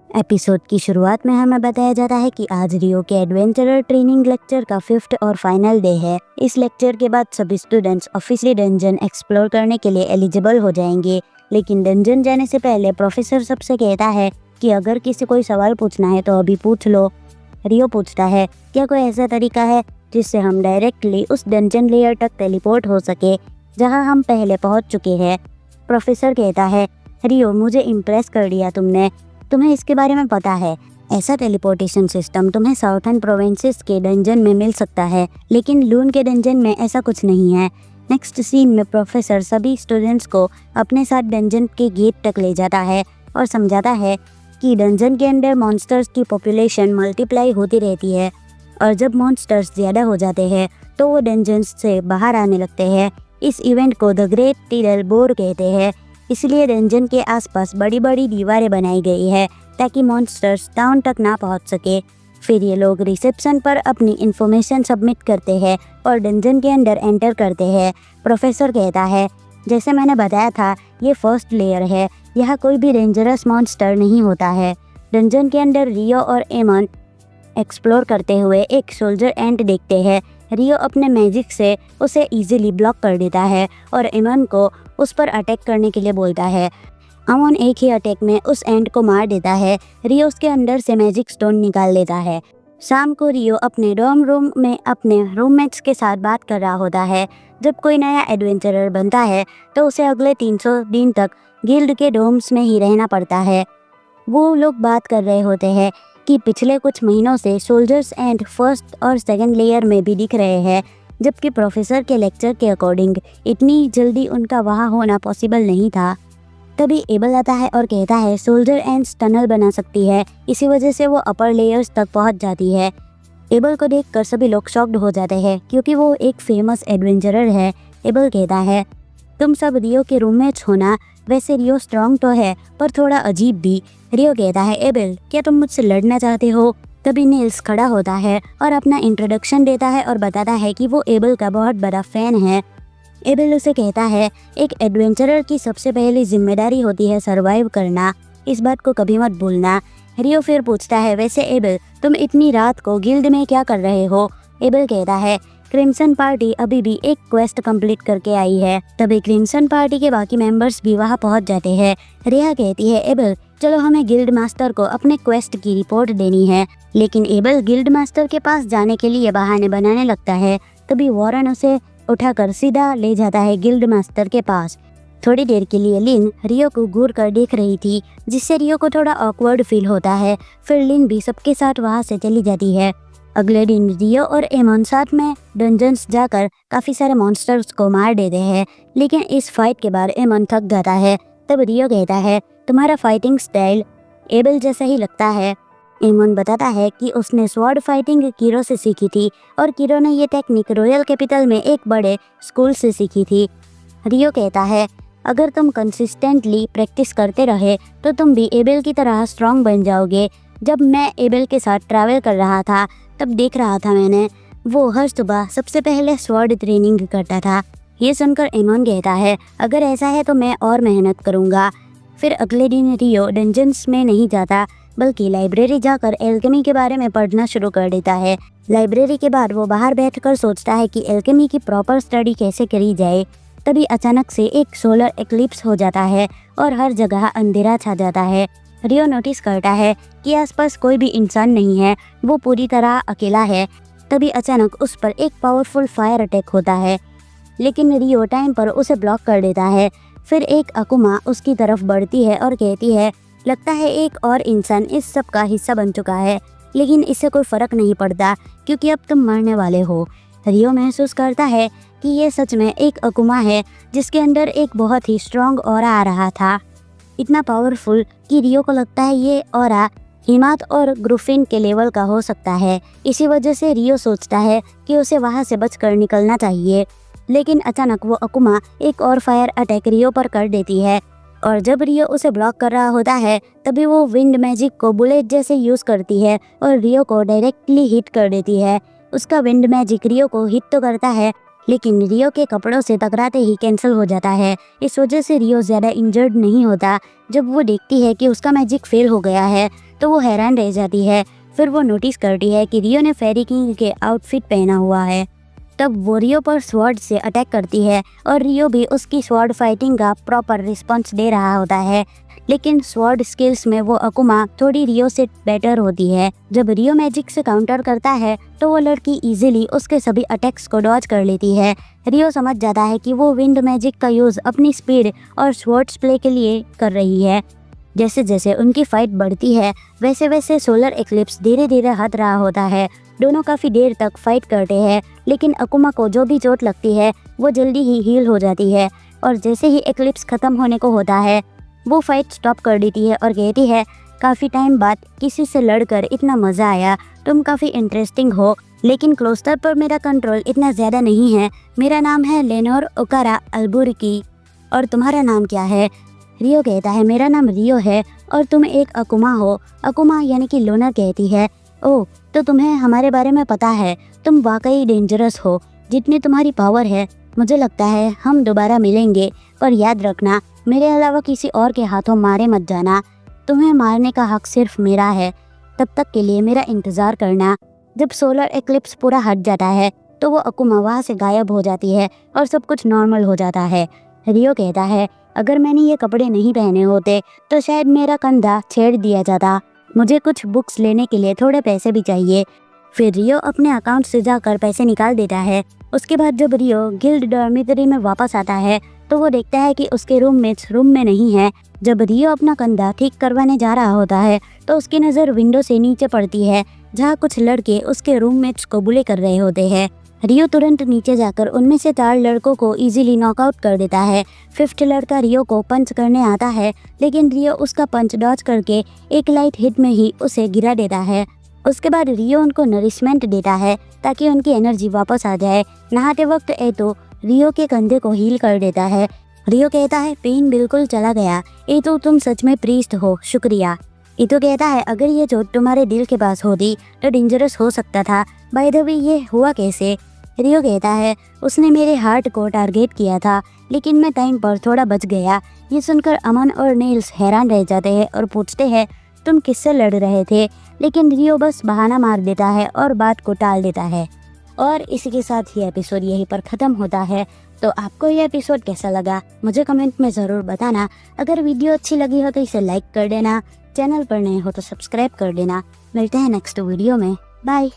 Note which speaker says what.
Speaker 1: Episode की शुरुआत में हमें बताया जाता है कि आज रियो के एडवेंचरर ट्रेनिंग लेक्चर का 5th और फाइनल डे है। इस लेक्चर के बाद सभी स्टूडेंट्स ऑफिशियली डंजन एक्सप्लोर करने के लिए एलिजिबल हो जाएंगे। लेकिन डंजन जाने से पहले प्रोफेसर सबसे कहता है कि अगर किसी कोई सवाल पूछना है तो अभी पूछ लो। रियो पूछता है, क्या कोई ऐसा तरीका है जिससे हम डायरेक्टली उस डंजन लेयर तक टेलीपोर्ट हो सके जहां हम पहले पहुंच चुके हैं। प्रोफेसर कहता है, रियो मुझे इम्प्रेस कर दिया तुमने, तुम्हें इसके बारे में पता है। ऐसा टेलीपोर्टेशन सिस्टम तुम्हें साउथर्न प्रोविंसेस के डंजन में मिल सकता है, लेकिन लून के डंजन में ऐसा कुछ नहीं है। नेक्स्ट सीन में प्रोफेसर सभी स्टूडेंट्स को अपने साथ डंजन के गेट तक ले जाता है और समझाता है कि डंजन के अंदर मॉन्स्टर्स की पॉपुलेशन मल्टीप्लाई होती रहती है और जब मॉन्स्टर्स ज़्यादा हो जाते हैं तो वो डंजन्स से बाहर आने लगते हैं। इस इवेंट को द ग्रेट टीरल बोर कहते हैं। इसलिए डंजन के आसपास बड़ी बड़ी दीवारें बनाई गई है ताकि मॉन्स्टर्स टाउन तक ना पहुंच सके। फिर ये लोग रिसेप्शन पर अपनी इन्फॉर्मेशन सबमिट करते हैं और डंजन के अंदर एंटर करते हैं। प्रोफेसर कहता है, जैसे मैंने बताया था ये फर्स्ट लेयर है, यहाँ कोई भी डेंजरस मॉन्स्टर नहीं होता है। डंजन के अंदर रियो और एमन एक्सप्लोर करते हुए एक सोल्जर एंट देखते हैं। रियो अपने मैजिक से उसे इजीली ब्लॉक कर देता है और एमन को उस पर अटैक करने के लिए बोलता है। अमन एक ही अटैक में उस एंट को मार देता है। रियो उसके अंदर से मैजिक स्टोन निकाल लेता है। शाम को रियो अपने डॉर्म रूम में अपने रूममेट्स के साथ बात कर रहा होता है। जब कोई नया एडवेंचरर बनता है तो उसे अगले 300 दिन तक गिल्ड के डोम्स में ही रहना पड़ता है। वो लोग बात कर रहे होते हैं कि पिछले कुछ महीनों से सोल्जर्स एंड फर्स्ट और सेकंड लेयर में भी दिख रहे हैं, जबकि प्रोफेसर के लेक्चर के अकॉर्डिंग इतनी जल्दी उनका वहाँ होना पॉसिबल नहीं था। तभी एबल आता है और कहता है सोल्जर एंड्स टनल बना सकती है, इसी वजह से वो अपर लेयर्स तक पहुँच जाती है। एबल को देखकर सभी लोग शॉक्ड हो जाते हैं क्योंकि वो एक फेमस एडवेंचरर है। एबल कहता है, तुम सब रियो के रूममेट्स हो ना, वैसे रियो स्ट्रॉन्ग तो है पर थोड़ा अजीब भी। रियो कहता है, एबल क्या तुम मुझसे लड़ना चाहते हो? तभी नील्स खड़ा होता है और अपना इंट्रोडक्शन देता है और बताता है कि वो एबल का बहुत बड़ा फैन है। एबल उसे कहता है, एक एडवेंचरर की सबसे पहली जिम्मेदारी होती है सरवाइव करना, इस बात को कभी मत भूलना। रियो फिर पूछता है, वैसे एबल तुम इतनी रात को गिल्ड में क्या कर रहे हो? एबल कहता है, क्रिम्सन पार्टी अभी भी एक क्वेस्ट कंप्लीट करके आई है। तभी क्रिम्सन पार्टी के बाकी मेंबर्स भी वहां पहुंच जाते हैं। रिया कहती है, एबल चलो हमें गिल्ड मास्टर को अपने क्वेस्ट की रिपोर्ट देनी है। लेकिन एबल गिल्ड मास्टर के पास जाने के लिए बहाने बनाने लगता है। तभी वॉरेन उसे उठाकर सीधा ले जाता है गिल्ड मास्टर के पास। थोड़ी देर के लिए लिन रियो को घूर कर देख रही थी, जिससे रियो को थोड़ा ऑकवर्ड फील होता है। फिर लिन भी सबके साथ वहां से चली जाती है। अगले दिन रियो और एमन साथ में डंजन्स जाकर काफ़ी सारे मॉन्स्टर्स को मार देते हैं, लेकिन इस फाइट के बाद एमन थक जाता है। तब रियो कहता है, तुम्हारा फाइटिंग स्टाइल एबल जैसा ही लगता है। एमन बताता है कि उसने स्वॉर्ड फाइटिंग किरो से सीखी थी और किरो ने ये टेक्निक रॉयल कैपिटल में एक बड़े स्कूल से सीखी थी। रियो कहता है, अगर तुम कंसिस्टेंटली प्रैक्टिस करते रहे तो तुम भी एबल की तरह स्ट्रांग बन जाओगे। जब मैं एबल के साथ ट्रैवल कर रहा था तब देख रहा था मैंने, वो हर सुबह सबसे पहले स्वॉर्ड ट्रेनिंग करता था। ये सुनकर एमन कहता है, अगर ऐसा है तो मैं और मेहनत करूँगा। फिर अगले दिन रियो डंजन्स में नहीं जाता बल्कि लाइब्रेरी जाकर एल्केमी के बारे में पढ़ना शुरू कर देता है। लाइब्रेरी के बाद वो बाहर बैठकर सोचता है कि एल्केमी की प्रॉपर स्टडी कैसे करी जाए। तभी अचानक से एक सोलर एक्लिप्स हो जाता है और हर जगह अंधेरा छा जाता है। रियो नोटिस करता है कि आसपास कोई भी इंसान नहीं है, वो पूरी तरह अकेला है। तभी अचानक उस पर एक पावरफुल फायर अटैक होता है, लेकिन रियो टाइम पर उसे ब्लॉक कर देता है। फिर एक अकुमा उसकी तरफ बढ़ती है और कहती है, लगता है एक और इंसान इस सब का हिस्सा बन चुका है, लेकिन इससे कोई फ़र्क नहीं पड़ता क्योंकि अब तुम मरने वाले हो। रियो महसूस करता है कि ये सच में एक अकुमा है जिसके अंदर एक बहुत ही स्ट्रॉन्ग ऑरा आ रहा था, इतना पावरफुल कि रियो को लगता है ये ऑरा हिमात और ग्रुफिन के लेवल का हो सकता है। इसी वजह से रियो सोचता है कि उसे वहाँ से बचकर निकलना चाहिए, लेकिन अचानक वो अकुमा एक और फायर अटैक रियो पर कर देती है और जब रियो उसे ब्लॉक कर रहा होता है तभी वो विंड मैजिक को बुलेट जैसे यूज़ करती है और रियो को डायरेक्टली हिट कर देती है। उसका विंड मैजिक रियो को हिट तो करता है, लेकिन रियो के कपड़ों से टकराते ही कैंसिल हो जाता है। इस वजह से रियो ज़्यादा इंजर्ड नहीं होता। जब वो देखती है कि उसका मैजिक फेल हो गया है तो वो हैरान रह जाती है। फिर वो नोटिस करती है कि रियो ने फेरी किंग के आउटफिट पहना हुआ है। तब वो रियो पर स्वॉर्ड से अटैक करती है और रियो भी उसकी स्वॉर्ड फाइटिंग का प्रॉपर रिस्पॉन्स दे रहा होता है। लेकिन स्वॉर्ड स्किल्स में वो अकुमा थोड़ी रियो से बेटर होती है। जब रियो मैजिक से काउंटर करता है तो वो लड़की इजीली उसके सभी अटैक्स को डॉज कर लेती है। रियो समझ जाता है कि वो विंड मैजिक का यूज़ अपनी स्पीड और स्वॉर्ड्स प्ले के लिए कर रही है। जैसे जैसे उनकी फाइट बढ़ती है वैसे वैसे सोलर एक्लिप्स धीरे धीरे हट रहा होता है। दोनों काफ़ी देर तक फाइट करते हैं, लेकिन अकुमा को जो भी चोट लगती है वो जल्दी ही हील हो जाती है। और जैसे ही एक्लिप्स ख़त्म होने को होता है वो फाइट स्टॉप कर देती है और कहती है, काफ़ी टाइम बाद किसी से लड़कर इतना मज़ा आया, तुम काफ़ी इंटरेस्टिंग हो, लेकिन क्लोस्टर पर मेरा कंट्रोल इतना ज़्यादा नहीं है। मेरा नाम है लेनोर ओकारा अल्बुर्की और तुम्हारा नाम क्या है? रियो कहता है, मेरा नाम रियो है और तुम एक अकुमा हो। अकुमा यानी कि लोनर कहती है, ओह तो तुम्हें हमारे बारे में पता है, तुम वाकई डेंजरस हो। जितनी तुम्हारी पावर है मुझे लगता है हम दोबारा मिलेंगे, पर याद रखना मेरे अलावा किसी और के हाथों मारे मत जाना। तुम्हें मारने का हक सिर्फ मेरा है, तब तक के लिए मेरा इंतज़ार करना। जब सोलर एक्लिप्स पूरा हट जाता है तो वो अकुमा वहाँ से गायब हो जाती है और सब कुछ नॉर्मल हो जाता है। रियो कहता है, अगर मैंने ये कपड़े नहीं पहने होते तो शायद मेरा कंधा छेड़ दिया जाता। मुझे कुछ बुक्स लेने के लिए थोड़े पैसे भी चाहिए। फिर रियो अपने अकाउंट से जाकर पैसे निकाल देता है। उसके बाद जब रियो गिल्ड डॉर्मिटरी में वापस आता है तो वो देखता है कि उसके रूममेट्स रूम में नहीं है। जब रियो अपना कंधा ठीक करवाने जा रहा होता है तो उसकी नज़र विंडो से नीचे पड़ती है, जहाँ कुछ लड़के उसके रूममेट्स को बुली कर रहे होते हैं। रियो तुरंत नीचे जाकर उनमें से 4 लड़कों को इजीली नॉकआउट कर देता है। 5th लड़का रियो को पंच करने आता है, लेकिन रियो उसका पंच डॉज करके एक लाइट हिट में ही उसे गिरा देता है। उसके बाद रियो उनको नरिशमेंट देता है ताकि उनकी एनर्जी वापस आ जाए। नहाते वक्त एतो रियो के कंधे को हील कर देता है। रियो कहता है, पेन बिल्कुल चला गया। एतो तुम सच में प्रीस्ट हो, शुक्रिया। एतो कहता है, अगर ये चोट तुम्हारे दिल के पास होती तो डेंजरस हो सकता था। बाय द वे ये हुआ कैसे? रियो कहता है, उसने मेरे हार्ट को टारगेट किया था, लेकिन मैं टाइम पर थोड़ा बच गया। ये सुनकर अमन और नील्स हैरान रह जाते हैं और पूछते हैं, तुम किससे लड़ रहे थे? लेकिन रियो बस बहाना मार देता है और बात को टाल देता है। और इसी के साथ ये एपिसोड यहीं पर ख़त्म होता है। तो आपको ये एपिसोड कैसा लगा मुझे कमेंट में ज़रूर बताना। अगर वीडियो अच्छी लगी हो तो इसे लाइक कर देना, चैनल पर नए हो तो सब्सक्राइब कर देना। मिलते हैं नेक्स्ट वीडियो में, बाय।